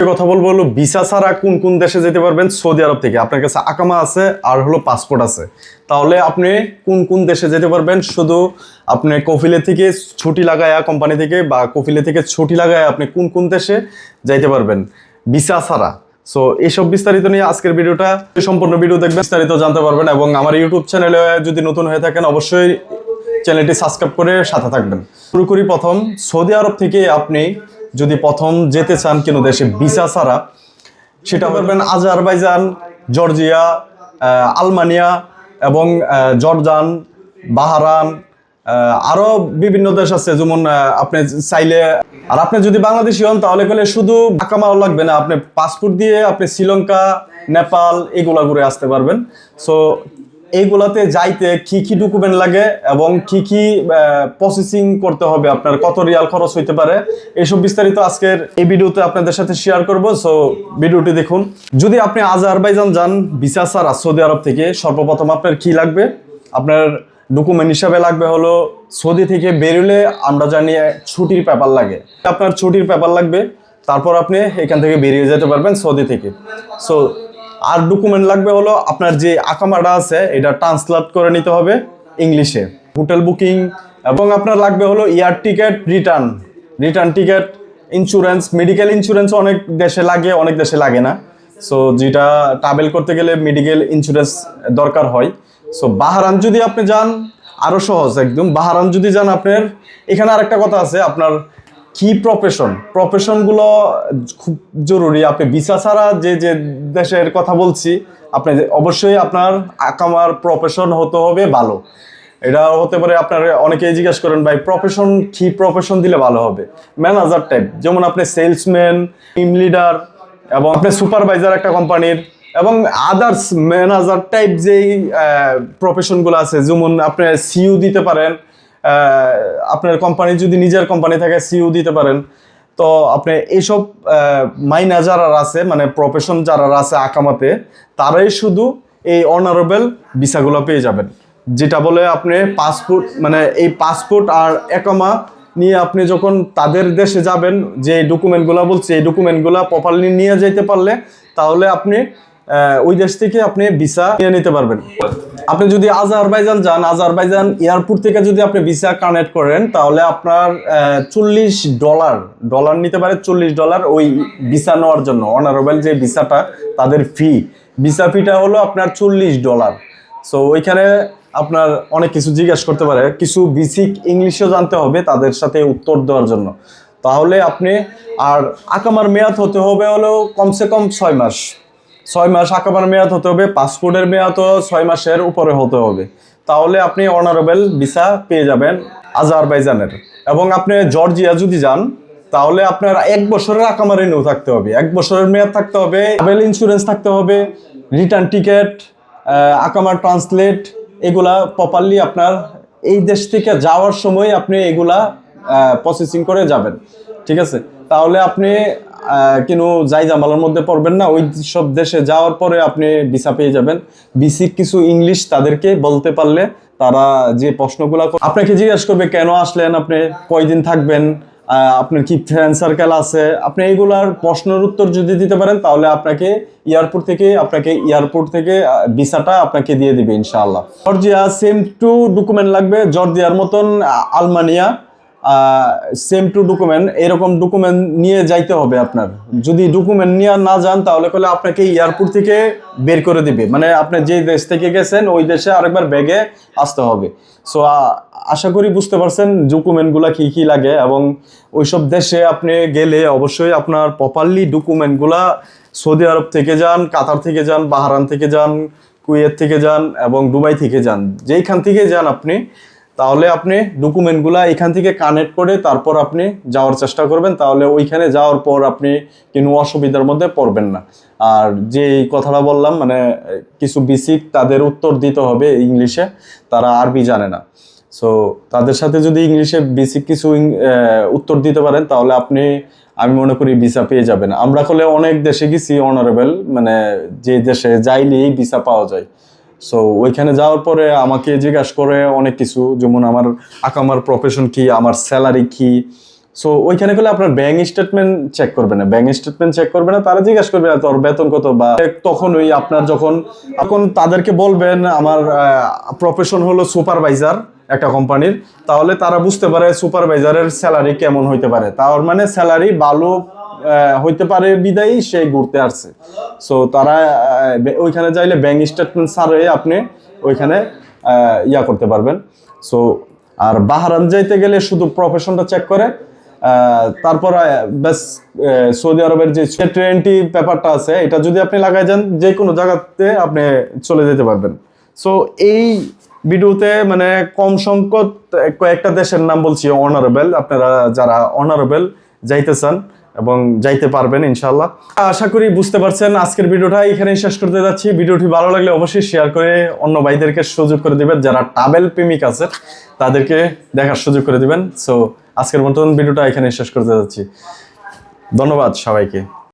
কথা বলবো হলো ভিসা ছাড়া কোন কোন দেশে যেতে পারবেন। সৌদি আরব থেকে আপনার কাছে আকামা আছে আর হলো পাসপোর্ট আছে, তাহলে আপনি কোন কোন দেশে যেতে পারবেন। শুধু আপনি কফিলে থেকে ছুটি লাগায়া কোম্পানি থেকে বা কফিলে থেকে ছুটি লাগায় আপনি কোন কোন দেশে যাইতে পারবেন ভিসা ছাড়া। সো এইসব বিস্তারিত নিয়ে আজকের ভিডিওটা, সম্পূর্ণ ভিডিও দেখবেন, বিস্তারিত জানতে পারবেন। এবং আমার ইউটিউব চ্যানেলে যদি নতুন হয়ে থাকেন অবশ্যই চ্যানেলটি সাবস্ক্রাইব করে সাথে থাকবেন। শুরু করি। প্রথম, সৌদি আরব থেকে আপনি যদি প্রথম যেতে চান কোনো দেশে ভিসা ছাড়া, সেটা পারবেন আজারবাইজান, জর্জিয়া, আলমানিয়া এবং জর্দান, বাহরান, আরও বিভিন্ন দেশ আছে। যেমন আপনি চাইলে, আর আপনি যদি বাংলাদেশি হন তাহলে শুধু আকামাও লাগবে না, আপনি পাসপোর্ট দিয়ে আপনি শ্রীলঙ্কা, নেপাল এগুলা ঘুরে আসতে পারবেন। সো এইগুলাতে যাইতে কি কি ডকুমেন্ট লাগে এবং কি কি প্রসেসিং করতে হবে, আপনার কত রিয়াল খরচ হইতে পারে, এইসব বিস্তারিত আজকের এই ভিডিওতে আপনাদের সাথে শেয়ার করব। সো ভিডিওটি দেখুন। যদি আপনি আজারবাইজান যান ভিসা ছাড়া সৌদি আরব থেকে, সর্বপ্রথম আপনার কি লাগবে? আপনার ডকুমেন্ট হিসাবে লাগবে হলো সৌদি থেকে বেরোলে আমরা জানি ছুটির পেপার লাগে, আপনার ছুটির পেপার লাগবে। তারপর আপনি এখান থেকে বেরিয়ে যেতে পারবেন সৌদি থেকে। সো আর ডকুমেন্ট লাগবে হলো আপনার যে আকামাটা আছে এটা ট্রান্সলেট করে নিতে হবে ইংলিশে, হোটেল বুকিং, এবং আপনার লাগবে হলো air ticket, return ticket, insurance, medical insurance অনেক দেশে লাগে, অনেক দেশে লাগে না। সো যেটা ট্রাভেল করতে গেলে মেডিকেল ইন্স্যুরেন্স দরকার হয়। সো বাহরান যদি আপনি যান আরও সহজ একদম। বাহরান যদি যান আপনার, এখানে আরেকটা কথা আছে, আপনার কি প্রফেশনগুলো খুব জরুরি। আপনি ভিসা ছাড়া যে যে দেশের কথা বলছি, আপনি অবশ্যই আপনার আকামার প্রফেশন হতে হবে ভালো। এটা হতে পারে, আপনার অনেকেই জিজ্ঞেস করেন ভাই প্রফেশন কি, প্রফেশন দিলে ভালো হবে। ম্যানেজার টাইপ, যেমন আপনি সেলসম্যান, টিম লিডার এবং আপনি সুপারভাইজার একটা কোম্পানির, এবং আদার্স ম্যানেজার টাইপ যেই প্রফেশনগুলো আছে, যেমন আপনি সিইও দিতে পারেন, আপনার কোম্পানি যদি নিজের কোম্পানি থাকে সিইও দিতে পারেন। তো আপনি এইসব মাইনা যারা আছে, মানে প্রফেশন যারা আছে আকামাতে, তারাই শুধু এই অনারেবল ভিসাগুলো পেয়ে যাবেন। যেটা বলে আপনি পাসপোর্ট, মানে এই পাসপোর্ট আর একামা নিয়ে আপনি যখন তাদের দেশে যাবেন, যে ডকুমেন্টগুলো বলছি এই ডকুমেন্টগুলো প্রপারলি নিয়ে যেতে পারলে তাহলে আপনি ওই দেশ থেকে আপনি ভিসা নিয়ে নিতে পারবেন। আপনি যদি আজারবাইজান যান, আজারবাইজান এয়ারপোর্ট থেকে যদি আপনি ভিসা কানেক্ট করেন তাহলে আপনার $40 নিতে পারে, $40 ওই ভিসা নেওয়ার জন্য। অনারেবল যে ভিসাটা, তাদের ভিসা ফিটা হলো আপনার $40। সো ওইখানে আপনার অনেক কিছু জিজ্ঞাসা করতে পারে, কিছু বেসিক ইংলিশও জানতে হবে তাদের সাথে উত্তর দেওয়ার জন্য। তাহলে আপনি, আর আকামার মেয়াদ হতে হবে হলো কমসে কম 6 মাস আকামার মেয়াদ হতে হবে। পাসপোর্টের মেয়াদও 6 মাসের উপরে হতে হবে। তাহলে আপনি অনারেবল ভিসা পেয়ে যাবেন আজারবাইজানের। এবং আপনি জর্জিয়া যদি যান তাহলে আপনার 1 বছরের আকামা রিনিউ থাকতে হবে, 1 বছরের মেয়াদ থাকতে হবে, ট্রাভেল ইন্স্যুরেন্স থাকতে হবে, রিটার্ন টিকিট, আকামার ট্রান্সলেট, এগুলা প্রপারলি আপনার এই দেশ থেকে যাওয়ার সময় আপনি এগুলা প্রসেসিং করে যাবেন। ঠিক আছে? তাহলে আপনি কিন্তু জামালার মধ্যে পড়বেন না। ওই সব দেশে যাওয়ার পরে আপনি ভিসা পেয়ে যাবেন। বেসিক কিছু ইংলিশ তাদেরকে বলতে পারলে তারা যে প্রশ্নগুলো আপনাকে জিজ্ঞাসা করবে, কেন আসলেন, আপনি কয়দিন থাকবেন, আপনার কি ফ্রেন্ড সার্কেল আছে, আপনি এইগুলার প্রশ্নের উত্তর যদি দিতে পারেন তাহলে আপনাকে এয়ারপোর্ট থেকে ভিসাটা আপনাকে দিয়ে দিবে ইনশাআল্লাহ। জর্জিয়া সেম টু ডকুমেন্ট লাগবে, জর্জিয়ার মতন আলমানিয়া সেম টু ডকুমেন্ট, এরকম ডকুমেন্ট নিয়ে যাইতে হবে আপনার। যদি ডকুমেন্ট নিয়ে না যান তাহলে আপনাকে এয়ারপোর্ট থেকে বের করে দিবে, মানে আপনি যে দেশ থেকে গেছেন ওই দেশে আরেকবার ব্যাগে আসতে হবে। সো আশা করি বুঝতে পারছেন ডকুমেন্টগুলো কি কি লাগে। এবং ওইসব দেশে আপনি গেলে অবশ্যই আপনার প্রপারলি ডকুমেন্টগুলা, সৌদি আরব থেকে যান, কাতার থেকে যান, বাহরান থেকে যান, কুয়েত থেকে যান এবং দুবাই থেকে যান, যেইখান থেকে যান আপনি, তাহলে আপনি ডকুমেন্টগুলা এখান থেকে কানেক্ট করে তারপর আপনি যাওয়ার চেষ্টা করবেন। তাহলে ওইখানে যাওয়ার পর আপনি কোনো অসুবিধার মধ্যে পড়বেন না। আর যে কথাটা বললাম, মানে কিছু বেসিক তাদের উত্তর দিতে হবে ইংলিশে, তারা আরবি জানে না। সো তাদের সাথে যদি ইংলিশে বেসিক কিছু উত্তর দিতে পারেন তাহলে আমি মনে করি ভিসা পেয়ে যাবেন। আমরা অনেক দেশে গেছি অনারেবল, মানে যে দেশে যাইলেই ভিসা পাওয়া যায়। সো ওইখানে যাওয়ার পরে আমাকে জিজ্ঞাসা করে অনেক কিছু, যেমন আমার আকামার প্রফেশন কি, আমার স্যালারি কি। সো ওইখানে গেলে আপনার ব্যাংক স্টেটমেন্ট চেক করবে না, ব্যাংক স্টেটমেন্ট চেক করবে না, তারা জিজ্ঞাসা করবে না তোর বেতন কত, বা তখন ওই আপনার যখন তাদেরকে বলবেন আমার প্রফেশন হলো সুপারভাইজার একটা কোম্পানির, তাহলে তারা বুঝতে পারে সুপারভাইজারের স্যালারি কেমন হইতে পারে, তার মানে স্যালারি ভালো হইতে পারে বিদায়ী সে ঘুরতে আসছে। সো তারা ওইখানে যাইলে ব্যাংক স্টেটমেন্ট ছাড়াই আপনি ওইখানে ইয়া করতে পারবেন। সো আর বাহারান যাইতে গেলে শুধু প্রফেশনটা চেক করে, তারপর ব্যাস সৌদি আরবের যে ট্রেনটি পেপারটা আছে এটা যদি আপনি লাগাই যান যে কোনো জায়গাতে আপনি চলে যেতে পারবেন। সো এই ভিডিওতে মানে কম সংখ্যক কয়েকটা দেশের নাম বলছি অনারেবল, আপনারা যারা অনারেবল যাইতে চান এবং যাইতে পারবেন ইনশাল্লাহ। আশা করি বুঝতে পারছেন। আজকের ভিডিওটা এখানেই শেষ করতে যাচ্ছি। ভিডিওটি ভালো লাগলে অবশ্যই শেয়ার করে অন্য ভাইদেরকে সুযোগ করে দিবেন, যারা ট্রাভেল প্রেমিক আছে তাদেরকে দেখার সুযোগ করে দিবেন। সো আজকের মতন ভিডিওটা এখানেই শেষ করতে যাচ্ছি। ধন্যবাদ সবাইকে।